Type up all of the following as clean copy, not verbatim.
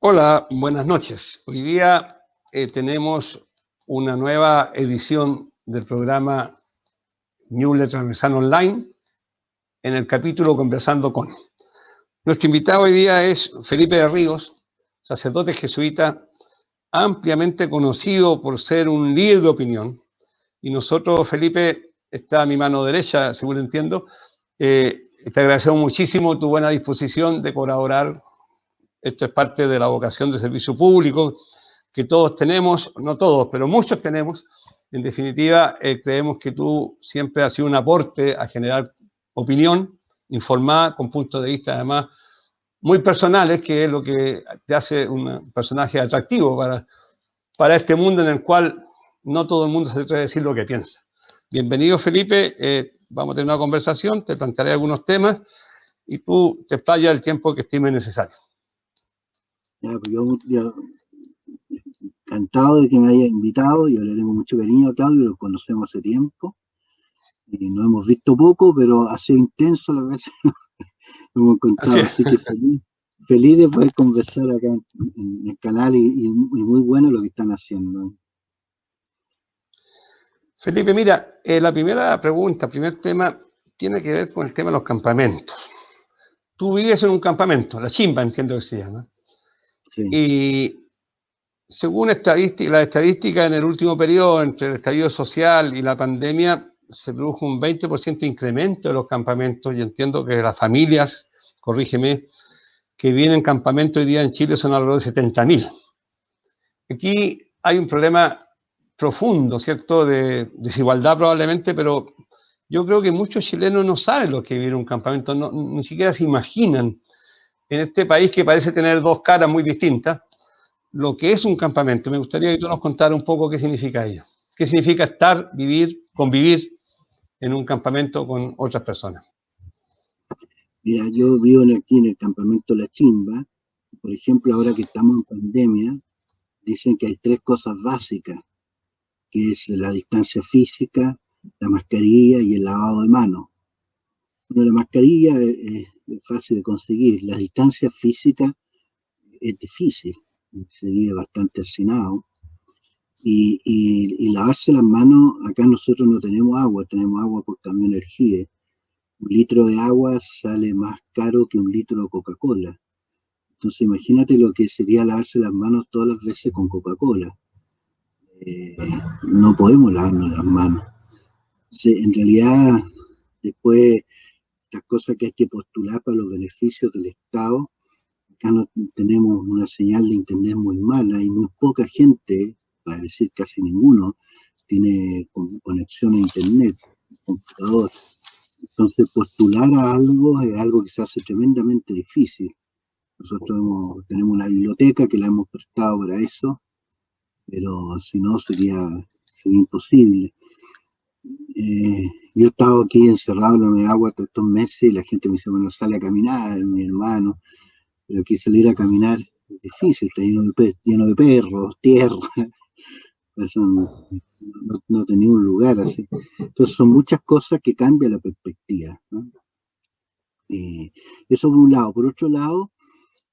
Hola, buenas noches. Hoy día tenemos una nueva edición del programa Ñuble Transversal Online en el capítulo Conversando con. Nuestro invitado hoy día es Felipe de Ríos, sacerdote jesuita, ampliamente conocido por ser un líder de opinión. Y nosotros, Felipe, está a mi mano derecha, según entiendo. Te agradecemos muchísimo tu buena disposición de colaborar. Esto es parte de la vocación de servicio público que todos tenemos, no todos, pero muchos tenemos. En definitiva, creemos que tú siempre has sido un aporte a generar opinión informada, con puntos de vista además muy personales, que es lo que te hace un personaje atractivo para este mundo en el cual no todo el mundo se atreve a decir lo que piensa. Bienvenido, Felipe. Vamos a tener una conversación, te plantearé algunos temas y tú te explayas el tiempo que estimes necesario. Pues yo encantado de que me haya invitado. Yo le tengo mucho cariño a Claudio, lo conocemos hace tiempo y nos hemos visto poco, pero ha sido intenso las veces lo hemos encontrado, así que feliz de poder conversar acá en el canal y muy bueno lo que están haciendo. Felipe, mira, la primera pregunta, el primer tema, tiene que ver con el tema de los campamentos. Tú vives en un campamento, La Chimba, entiendo que se llama. Sí. Y según las estadísticas, en el último periodo, entre el estallido social y la pandemia, se produjo un 20% de incremento de los campamentos. Y entiendo que las familias, corrígeme, que viven en campamento hoy día en Chile son alrededor de 70.000. Aquí hay un problema profundo, ¿cierto?, de desigualdad probablemente, pero yo creo que muchos chilenos no saben lo que es vivir en un campamento, ni siquiera se imaginan en este país que parece tener dos caras muy distintas, lo que es un campamento. Me gustaría que tú nos contaras un poco qué significa ello. ¿Qué significa estar, vivir, convivir en un campamento con otras personas? Mira, yo vivo aquí en el campamento La Chimba. Por ejemplo, ahora que estamos en pandemia, dicen que hay 3 cosas básicas, que es la distancia física, la mascarilla y el lavado de manos. Bueno, la mascarilla es fácil de conseguir, la distancia física es difícil, se vive bastante hacinado. Y lavarse las manos, acá nosotros no tenemos agua por camión energía. 1 litro de agua sale más caro que 1 litro de Coca-Cola. Entonces imagínate lo que sería lavarse las manos todas las veces con Coca-Cola. No podemos lavarnos las manos. En realidad, después, las cosas que hay que postular para los beneficios del Estado, acá no tenemos una señal de internet muy mala y muy poca gente, para decir casi ninguno, tiene conexión a internet, computador. Entonces postular a algo es algo que se hace tremendamente difícil. Nosotros tenemos una biblioteca que la hemos prestado para eso, pero si no sería imposible. Yo he estado aquí encerrado en la agua todos estos meses y la gente me dice, bueno, sale a caminar, mi hermano, pero aquí salir a caminar es difícil, está lleno de perros, tierra, eso no tenía un lugar así. Entonces son muchas cosas que cambian la perspectiva, ¿no? Eso por un lado. Por otro lado,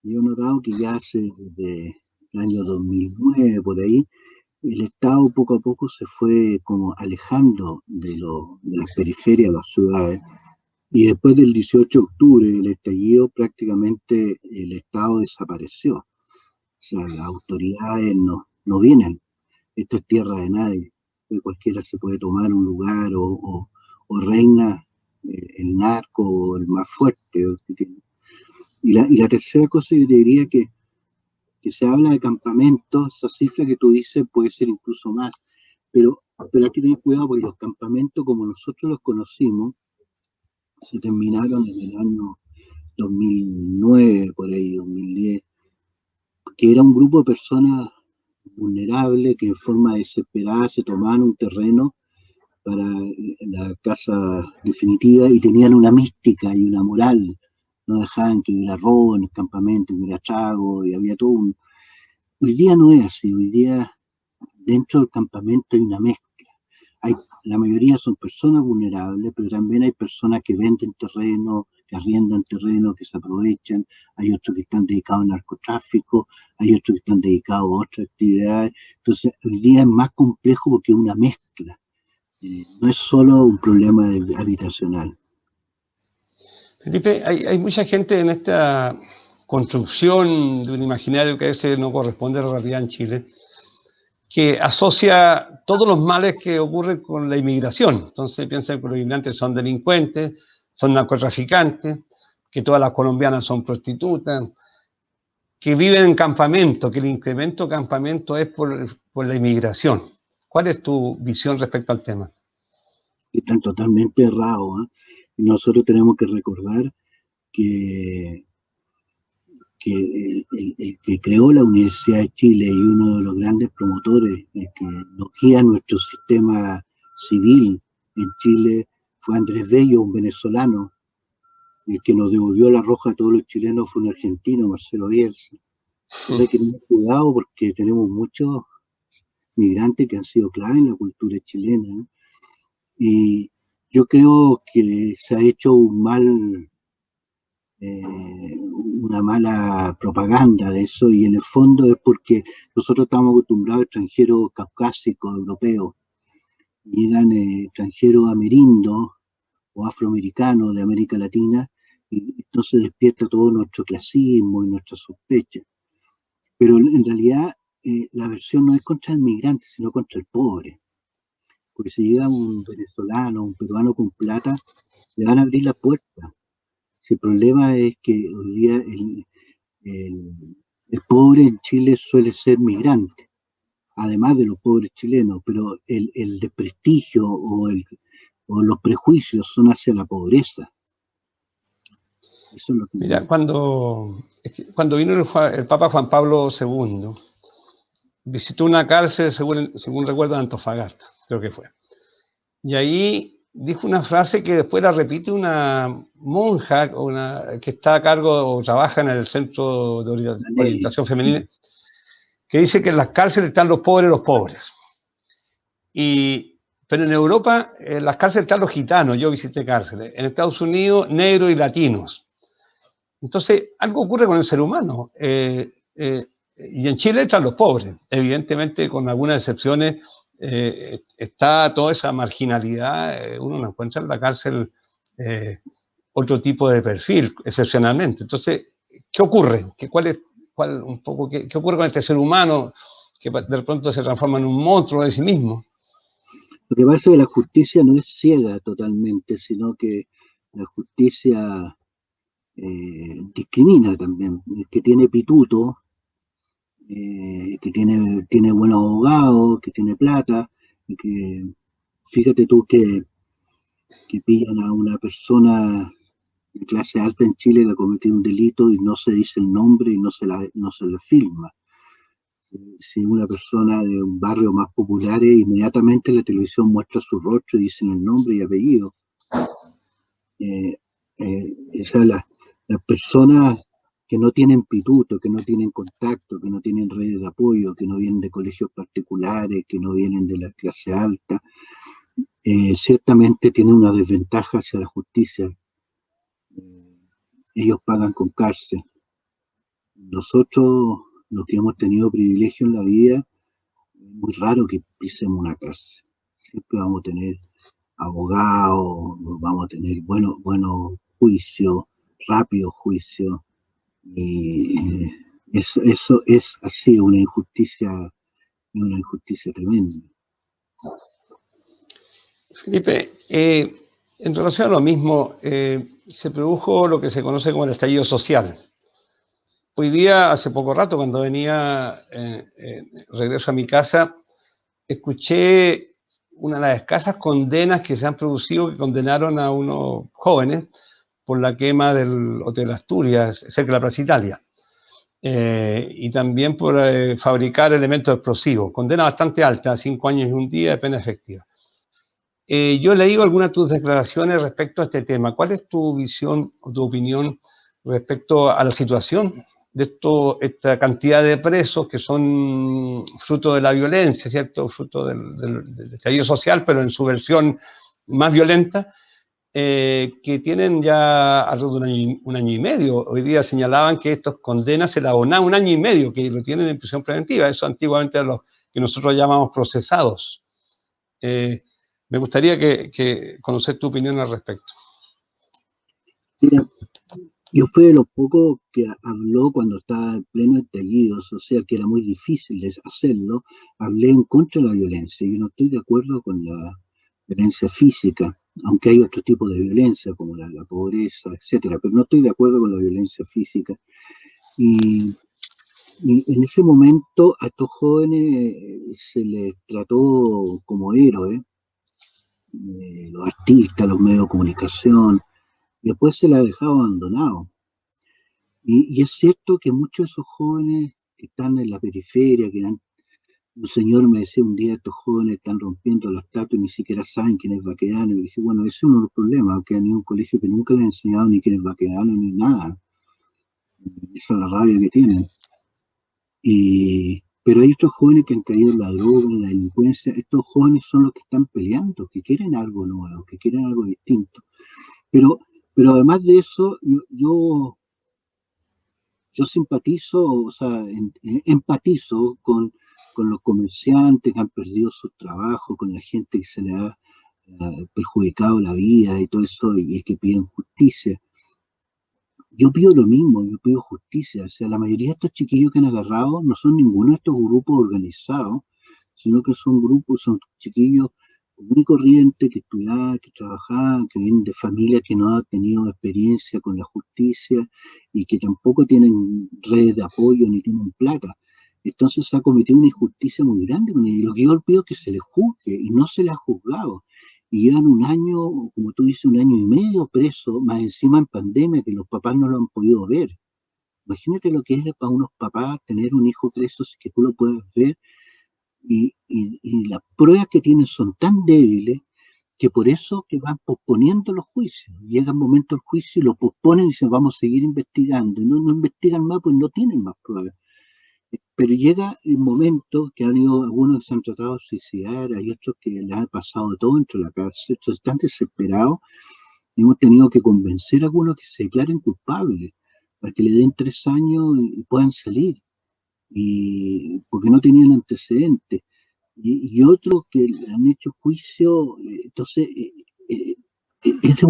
yo he notado que ya desde el año 2009, por ahí, el Estado poco a poco se fue como alejando de las periferias de las ciudades. Y después del 18 de octubre, el estallido, prácticamente el Estado desapareció. O sea, las autoridades no vienen. Esto es tierra de nadie. Cualquiera se puede tomar un lugar o reina el narco o el más fuerte. Y la tercera cosa, yo te diría que se habla de campamentos, esa cifra que tú dices puede ser incluso más, pero hay que tener cuidado porque los campamentos como nosotros los conocimos se terminaron en el año 2009, por ahí, 2010, que era un grupo de personas vulnerables que en forma desesperada se tomaban un terreno para la casa definitiva y tenían una mística y una moral, no dejaban que hubiera robo en el campamento, que hubiera trago y había todo un... Hoy día no es así, hoy día dentro del campamento hay una mezcla. La mayoría son personas vulnerables, pero también hay personas que venden terreno, que que arriendan terreno, que se aprovechan, hay otros que están dedicados al narcotráfico, hay otros que están dedicados a otras actividades. Entonces, hoy día es más complejo porque es una mezcla, no es solo un problema habitacional. Felipe, hay mucha gente en esta construcción de un imaginario que a veces no corresponde a la realidad en Chile, que asocia todos los males que ocurren con la inmigración. Entonces piensan que los inmigrantes son delincuentes, son narcotraficantes, que todas las colombianas son prostitutas, que viven en campamento, que el incremento de campamento es por la inmigración. ¿Cuál es tu visión respecto al tema? Están totalmente errados, ¿eh? Nosotros tenemos que recordar que el que creó la Universidad de Chile y uno de los grandes promotores que nos guía nuestro sistema civil en Chile fue Andrés Bello, un venezolano. El que nos devolvió la roja a todos los chilenos fue un argentino, Marcelo Bielsa. Entonces hay que tener cuidado porque tenemos muchos migrantes que han sido clave en la cultura chilena, ¿eh? Y yo creo que se ha hecho una mala propaganda de eso, y en el fondo es porque nosotros estamos acostumbrados a extranjeros caucásicos, europeos, llegan extranjeros amerindos o afroamericanos de América Latina, y entonces despierta todo nuestro clasismo y nuestra sospecha. Pero en realidad la versión no es contra el migrante, sino contra el pobre. Porque si llega un venezolano, un peruano con plata, le van a abrir la puerta. Si el problema es que hoy día el pobre en Chile suele ser migrante, además de los pobres chilenos, pero el desprestigio o los prejuicios son hacia la pobreza. Eso es lo que mira, cuando vino el Papa Juan Pablo II, visitó una cárcel, según recuerdo, en Antofagasta, creo que fue. Y ahí dijo una frase que después la repite una monja que está a cargo o trabaja en el Centro de Orientación Femenina, que dice que en las cárceles están los pobres. Pero en Europa, en las cárceles están los gitanos, yo visité cárceles. En Estados Unidos, negros y latinos. Entonces, algo ocurre con el ser humano. Y en Chile están los pobres. Evidentemente, con algunas excepciones, está toda esa marginalidad. Uno no encuentra en la cárcel otro tipo de perfil, excepcionalmente. Entonces, ¿qué ocurre? ¿Qué ocurre con este ser humano que de pronto se transforma en un monstruo de sí mismo? Lo que pasa es que la justicia no es ciega totalmente, sino que la justicia discrimina también. El que tiene pituto, que tiene buenos abogados, que tiene plata, y que fíjate tú que pillan a una persona de clase alta en Chile que ha cometido un delito y no se dice el nombre y no se le filma. Si una persona de un barrio más popular, inmediatamente la televisión muestra su rostro y dicen el nombre y apellido. Las personas que no tienen pituto, que no tienen contacto, que no tienen redes de apoyo, que no vienen de colegios particulares, que no vienen de la clase alta, ciertamente tienen una desventaja hacia la justicia. Ellos pagan con cárcel. Nosotros, los que hemos tenido privilegio en la vida, es muy raro que pisemos una cárcel. Siempre vamos a tener abogados, vamos a tener buenos juicios, rápidos juicios, y eso es así una injusticia tremenda. Felipe, en relación a lo mismo, se produjo lo que se conoce como el estallido social. Hoy día, hace poco rato, cuando venía regreso a mi casa, escuché una de las escasas condenas que se han producido, que condenaron a unos jóvenes por la quema del Hotel Asturias, cerca de la Plaza Italia, y también por fabricar elementos explosivos. Condena bastante alta, 5 años y un día de pena efectiva. Yo he leído algunas de tus declaraciones respecto a este tema. ¿Cuál es tu visión o tu opinión respecto a la situación de esta cantidad de presos que son fruto de la violencia, ¿cierto? Fruto del estallido social, pero en su versión más violenta, que tienen ya alrededor de un año y medio. Hoy día señalaban que estos condenas se la abonaban un año y medio, que lo tienen en prisión preventiva. Eso antiguamente era lo que nosotros llamamos procesados. Me gustaría conocer tu opinión al respecto. Mira, yo fui de los pocos que habló cuando estaba en pleno estallido, o sea que era muy difícil de hacerlo. Hablé en contra de la violencia. Yo no estoy de acuerdo con la violencia física, aunque hay otro tipo de violencia como la pobreza, etcétera, pero no estoy de acuerdo con la violencia física. Y, y en ese momento a estos jóvenes se les trató como héroes, los artistas, los medios de comunicación, y después se les ha dejado abandonados. Y es cierto que muchos de esos jóvenes que están en la periferia, un señor me decía un día, estos jóvenes están rompiendo la estatua y ni siquiera saben quién es Baquedano. Y dije, bueno, ese es uno de los problemas, que han ido a un colegio que nunca les ha enseñado ni quién es Baquedano ni nada. Esa es la rabia que tienen. Pero hay otros jóvenes que han caído en la droga, en la delincuencia. Estos jóvenes son los que están peleando, que quieren algo nuevo, que quieren algo distinto. Pero además de eso, yo simpatizo, o sea, empatizo con los comerciantes que han perdido su trabajo, con la gente que se le ha perjudicado la vida y todo eso, y es que piden justicia. Yo pido lo mismo, yo pido justicia. O sea, la mayoría de estos chiquillos que han agarrado no son ninguno de estos grupos organizados, sino que son chiquillos muy corrientes que estudiaban, que trabajaban, que vienen de familias que no han tenido experiencia con la justicia y que tampoco tienen redes de apoyo ni tienen plata. Entonces se ha cometido una injusticia muy grande con ellos. Lo que yo pido es que se les juzgue y no se les ha juzgado. Y llevan un año, como tú dices, un año y medio preso, más encima en pandemia, que los papás no lo han podido ver. Imagínate lo que es para unos papás tener un hijo preso, que tú lo puedas ver, y las pruebas que tienen son tan débiles que por eso que van posponiendo los juicios. Llega un momento el juicio y lo posponen y dicen vamos a seguir investigando. Y no investigan más, pues no tienen más pruebas. Pero llega el momento que han ido algunos que se han tratado de suicidar, hay otros que les han pasado de todo dentro de la cárcel, entonces están desesperados. Hemos tenido que convencer a algunos que se declaren culpables para que le den 3 años y puedan salir, y porque no tenían antecedentes. Y otros que han hecho juicio, entonces es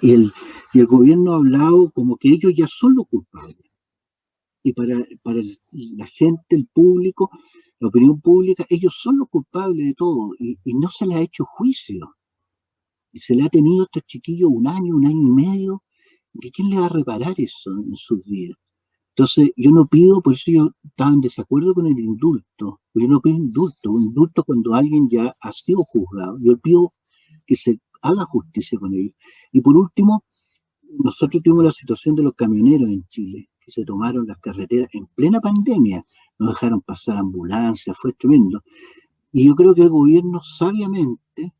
y el gobierno ha hablado como que ellos ya son los culpables. Y para la gente, el público, la opinión pública, ellos son los culpables de todo y no se les ha hecho juicio. Y se le ha tenido a estos chiquillos un año y medio, que ¿quién le va a reparar eso en sus vidas? Entonces, yo no pido, por eso yo estaba en desacuerdo con el indulto. Yo no pido indulto cuando alguien ya ha sido juzgado. Yo pido que se haga justicia con ellos. Y por último, nosotros tuvimos la situación de los camioneros en Chile, que se tomaron las carreteras en plena pandemia, no dejaron pasar ambulancias, fue tremendo. Y yo creo que el gobierno sabiamente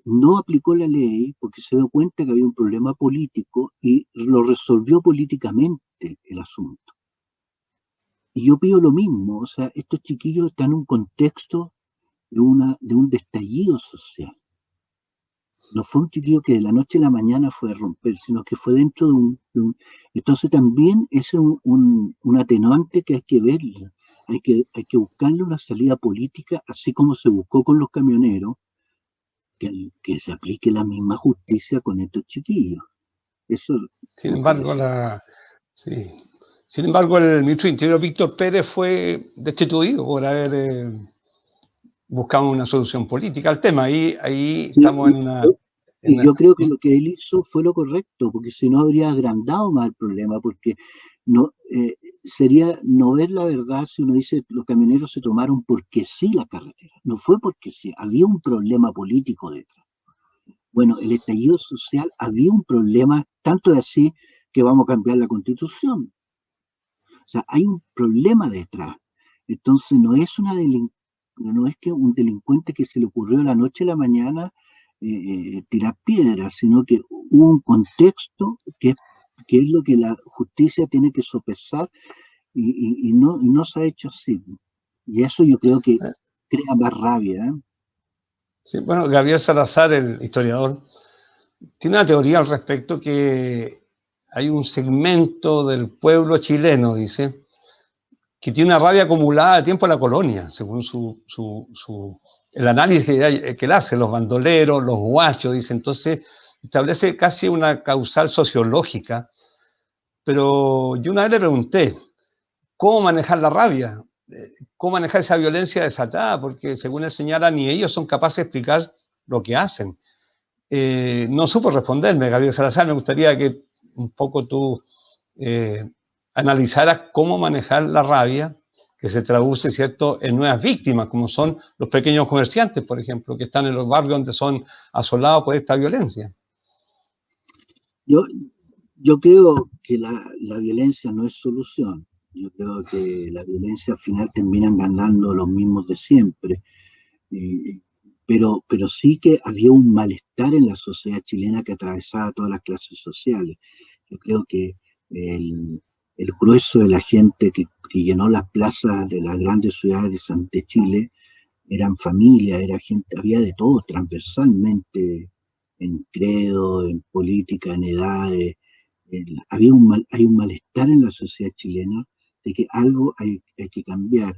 no aplicó la ley porque se dio cuenta que había un problema político y lo resolvió políticamente el asunto. Y yo pido lo mismo, o sea, estos chiquillos están en un contexto de un estallido social. No fue un chiquillo que de la noche a la mañana fue a romper, sino que fue dentro Entonces también es un atenuante que hay que ver, hay que buscarle una salida política, así como se buscó con los camioneros, que se aplique la misma justicia con estos chiquillos. Eso Sin embargo, sí. Sin embargo, el ministro de Interior, Víctor Pérez, fue destituido por haber buscado una solución política al tema. Ahí sí, estamos y yo creo que lo que él hizo fue lo correcto, porque si no habría agrandado más el problema, porque no sería no ver la verdad si uno dice los camioneros se tomaron porque sí la carretera. No fue porque sí, había un problema político detrás. Bueno, el estallido social había un problema, tanto de así que vamos a cambiar la constitución. O sea, hay un problema detrás. Entonces no es que un delincuente que se le ocurrió de la noche a la mañana tirar piedras, sino que hubo un contexto que es lo que la justicia tiene que sopesar y no se ha hecho así. Y eso yo creo que crea más rabia. Sí, bueno, Gabriel Salazar, el historiador, tiene una teoría al respecto que hay un segmento del pueblo chileno, dice, que tiene una rabia acumulada de tiempo en la colonia, según el análisis que él hace, los bandoleros, los guachos, dice. Entonces establece casi una causal sociológica, pero yo una vez le pregunté, ¿cómo manejar la rabia? ¿Cómo manejar esa violencia desatada? Porque según él señala, ni ellos son capaces de explicar lo que hacen. No supo responderme, Gabriel Salazar. Me gustaría que un poco tú analizaras cómo manejar la rabia que se traduce, ¿cierto?, en nuevas víctimas, como son los pequeños comerciantes, por ejemplo, que están en los barrios donde son asolados por esta violencia. Yo, yo creo que la violencia no es solución. Yo creo que la violencia al final terminan ganando los mismos de siempre. Eh, pero sí que había un malestar en la sociedad chilena que atravesaba todas las clases sociales. Yo creo que el grueso de la gente que llenó las plazas de las grandes ciudades de Chile eran familias, era gente, había de todo transversalmente, en credo, en política, en edades. Hay un malestar en la sociedad chilena de que algo hay que cambiar.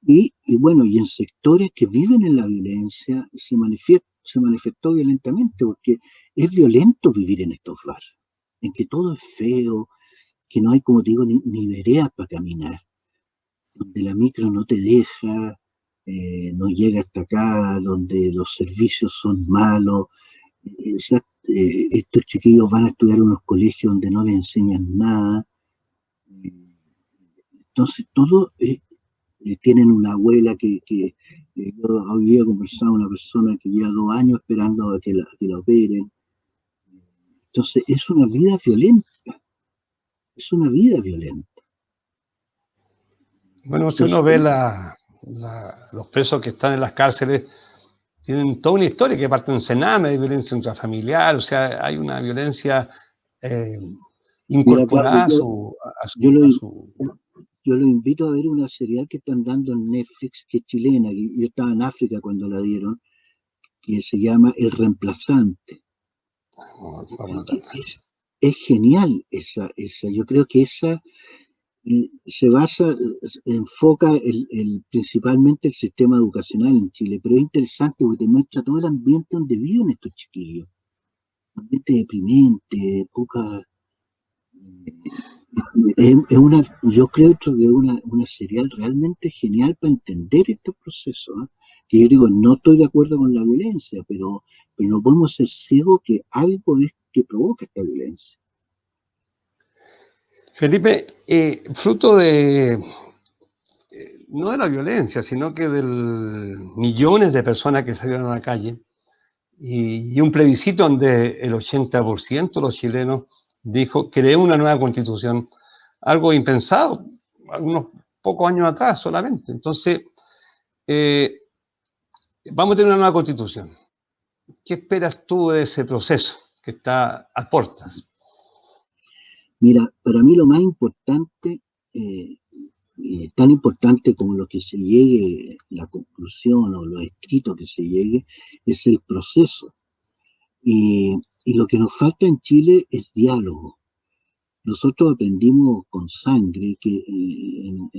Y bueno, y en sectores que viven en la violencia se manifestó violentamente, porque es violento vivir en estos barrios, en que todo es feo, que no hay, como te digo, ni veredas para caminar, donde la micro no te deja, no llega hasta acá, donde los servicios son malos. Estos chiquillos van a estudiar en unos colegios donde no les enseñan nada. Eh, entonces, todo tienen una abuela yo había conversado con una persona que lleva 2 años esperando a que la operen. Entonces, es una vida violenta. Bueno, si uno Entonces, ve los presos que están en las cárceles, tienen toda una historia que parte de un cename de violencia intrafamiliar, o sea, hay una violencia eh, mira, Claudio, incorporada a yo, su, lo, a su... yo lo invito a ver una serie que están dando en Netflix, que es chilena, que yo estaba en África cuando la dieron, que se llama El Reemplazante. Yo creo que es genial yo creo que esa se basa, enfoca principalmente el sistema educacional en Chile, pero es interesante porque te muestra todo el ambiente donde viven estos chiquillos. Ambiente deprimente, poca. Yo creo que es una serial realmente genial para entender estos procesos. ¿Eh? Que yo digo, no estoy de acuerdo con la violencia, pero no podemos ser ciegos que algo es que provoca esta violencia. Felipe, fruto de, no de la violencia, sino que de millones de personas que salieron a la calle y un plebiscito donde el 80% de los chilenos dijo, queremos una nueva constitución, algo impensado, algunos pocos años atrás solamente. Entonces, eh, vamos a tener una nueva constitución. ¿Qué esperas tú de ese proceso que está a puertas? Mira, para mí lo más importante, tan importante como lo que se llegue, la conclusión o lo escrito que se llegue, es el proceso. Y lo que nos falta en Chile es diálogo. Nosotros aprendimos con sangre que en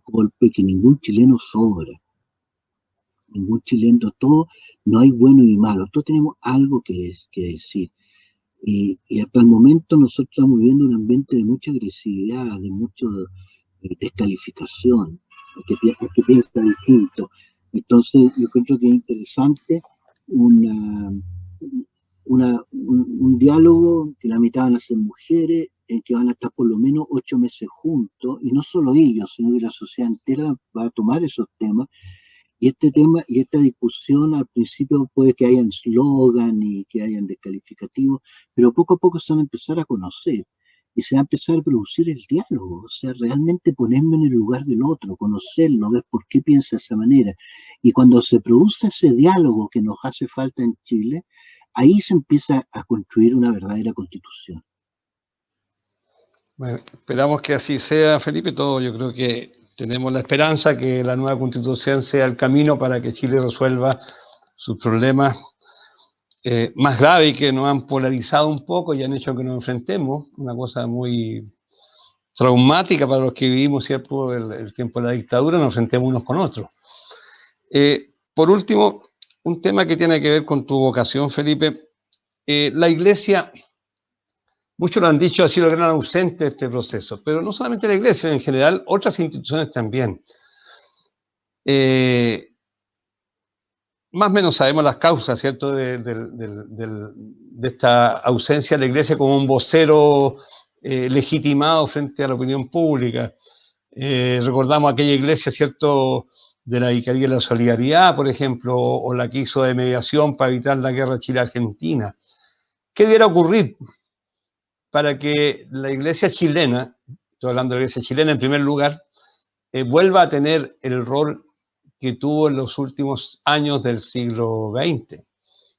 golpe que ningún chileno sobra, ningún chileno, todo, no hay bueno y malo, todos tenemos algo que decir. Y hasta el momento nosotros estamos viviendo un ambiente de mucha agresividad, de mucha descalificación, el que piensa distinto. Entonces, yo creo que es interesante una, un diálogo que la mitad van a ser mujeres, en que van a estar por lo menos 8 meses juntos, y no solo ellos, sino que la sociedad entera va a tomar esos temas. Y este tema y esta discusión al principio puede que hayan eslogan y que hayan descalificativos, pero poco a poco se van a empezar a conocer y se va a empezar a producir el diálogo, o sea, realmente ponerme en el lugar del otro, conocerlo, ver por qué piensa de esa manera. Y cuando se produce ese diálogo que nos hace falta en Chile, ahí se empieza a construir una verdadera constitución. Bueno, esperamos que así sea, Felipe. Todo, yo creo que tenemos la esperanza que la nueva constitución sea el camino para que Chile resuelva sus problemas más grave y que nos han polarizado un poco y han hecho que nos enfrentemos, una cosa muy traumática para los que vivimos, ¿cierto?, el tiempo de la dictadura, nos enfrentemos unos con otros. Por último, un tema que tiene que ver con tu vocación, Felipe. La Iglesia, muchos lo han dicho, ha sido el gran ausente de este proceso, pero no solamente la Iglesia, en general, otras instituciones también. Más o menos sabemos las causas, ¿cierto?, de esta ausencia de la Iglesia como un vocero legitimado frente a la opinión pública. Recordamos aquella iglesia, ¿cierto?, de la Vicaría de la Solidaridad, por ejemplo, o la que hizo de mediación para evitar la guerra Chile-Argentina. ¿Qué debiera ocurrir para que la iglesia chilena, estoy hablando de la iglesia chilena en primer lugar, vuelva a tener el rol que tuvo en los últimos años del siglo XX?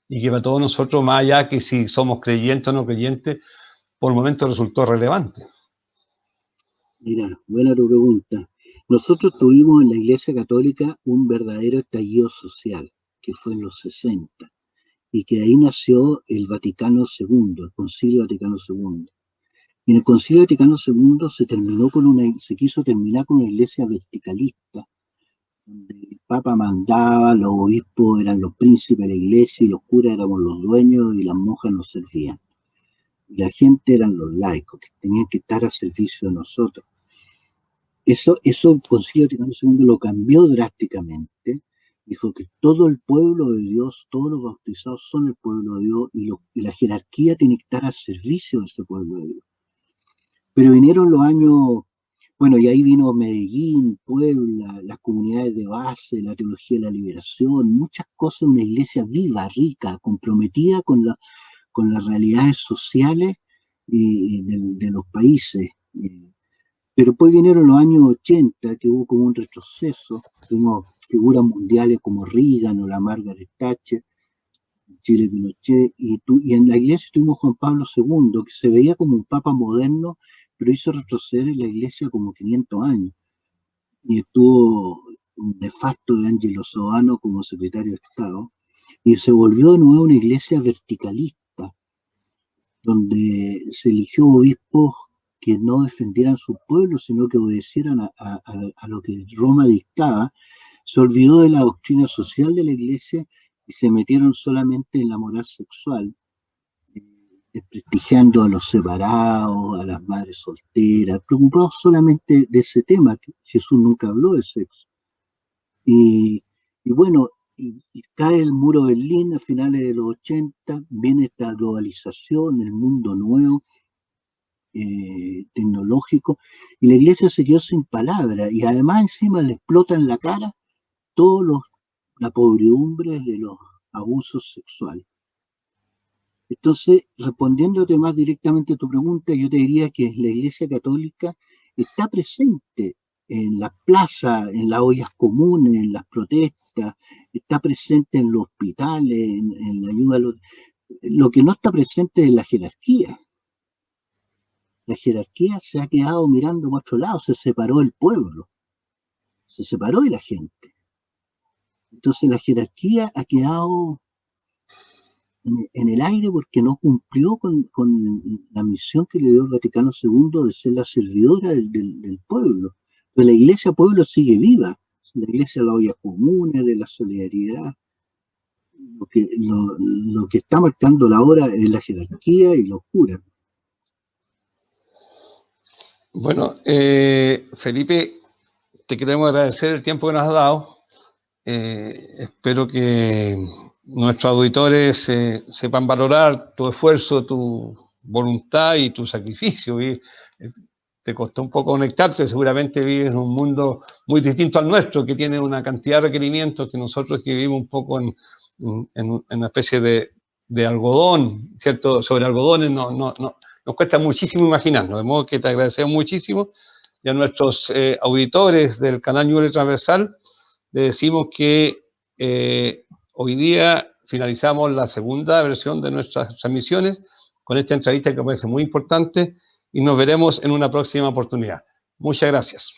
Y que para todos nosotros, más allá que si somos creyentes o no creyentes, por el momento resultó relevante. Mira, buena tu pregunta. Nosotros tuvimos en la Iglesia Católica un verdadero estallido social, que fue en los 60, y que ahí nació el Vaticano II, el Concilio Vaticano II. Y en el Concilio Vaticano II se quiso terminar con una iglesia verticalista, donde el Papa mandaba, los obispos eran los príncipes de la iglesia y los curas éramos los dueños y las monjas nos servían. Y la gente eran los laicos, que tenían que estar a servicio de nosotros. Eso el Concilio Vaticano II lo cambió drásticamente. Dijo que todo el pueblo de Dios, todos los bautizados son el pueblo de Dios y la jerarquía tiene que estar a servicio de ese pueblo de Dios. Pero vinieron los años, bueno, y ahí vino Medellín, Puebla, las comunidades de base, la teología de la liberación, muchas cosas, una iglesia viva, rica, comprometida con las realidades sociales de los países. Pero después vinieron los años 80, que hubo como un retroceso. Tuvimos figuras mundiales como Reagan o la Margaret Thatcher, Chile Pinochet, y en la iglesia tuvimos Juan Pablo II, que se veía como un papa moderno, pero hizo retroceder en la iglesia como 500 años. Y estuvo un nefasto de Angelo Soano como secretario de Estado, y se volvió de nuevo una iglesia verticalista, donde se eligió obispos que no defendieran su pueblo, sino que obedecieran a lo que Roma dictaba. Se olvidó de la doctrina social de la iglesia y se metieron solamente en la moral sexual, desprestigiando a los separados, a las madres solteras, preocupados solamente de ese tema, que Jesús nunca habló de sexo. Y bueno, y cae el muro de Berlín a finales de los 80, viene esta globalización, el mundo nuevo, tecnológico, y la iglesia se quedó sin palabra, y además encima le explota en la cara la podredumbre de los abusos sexuales. Entonces, respondiéndote más directamente a tu pregunta, yo te diría que la Iglesia Católica está presente en las plazas, en las ollas comunes, en las protestas, está presente en los hospitales, en la ayuda a los... Lo que no está presente es la jerarquía. La jerarquía se ha quedado mirando por otro lado, se separó del pueblo, se separó de la gente. Entonces la jerarquía ha quedado en el aire porque no cumplió con la misión que le dio el Vaticano II de ser la servidora del pueblo. Pero la iglesia pueblo sigue viva, la iglesia de la olla común, de la solidaridad. Lo que está marcando la hora es la jerarquía y los curas. Bueno, Felipe, te queremos agradecer el tiempo que nos has dado. Espero que nuestros auditores sepan valorar tu esfuerzo, tu voluntad y tu sacrificio. Te costó un poco conectarte, seguramente vives en un mundo muy distinto al nuestro, que tiene una cantidad de requerimientos que nosotros que vivimos un poco en una especie de algodón, ¿cierto? Sobre algodones nos cuesta muchísimo imaginarnos, de modo que te agradecemos muchísimo. Y a nuestros auditores del canal Ñuble Transversal le decimos que hoy día finalizamos la segunda versión de nuestras transmisiones con esta entrevista que me parece muy importante y nos veremos en una próxima oportunidad. Muchas gracias.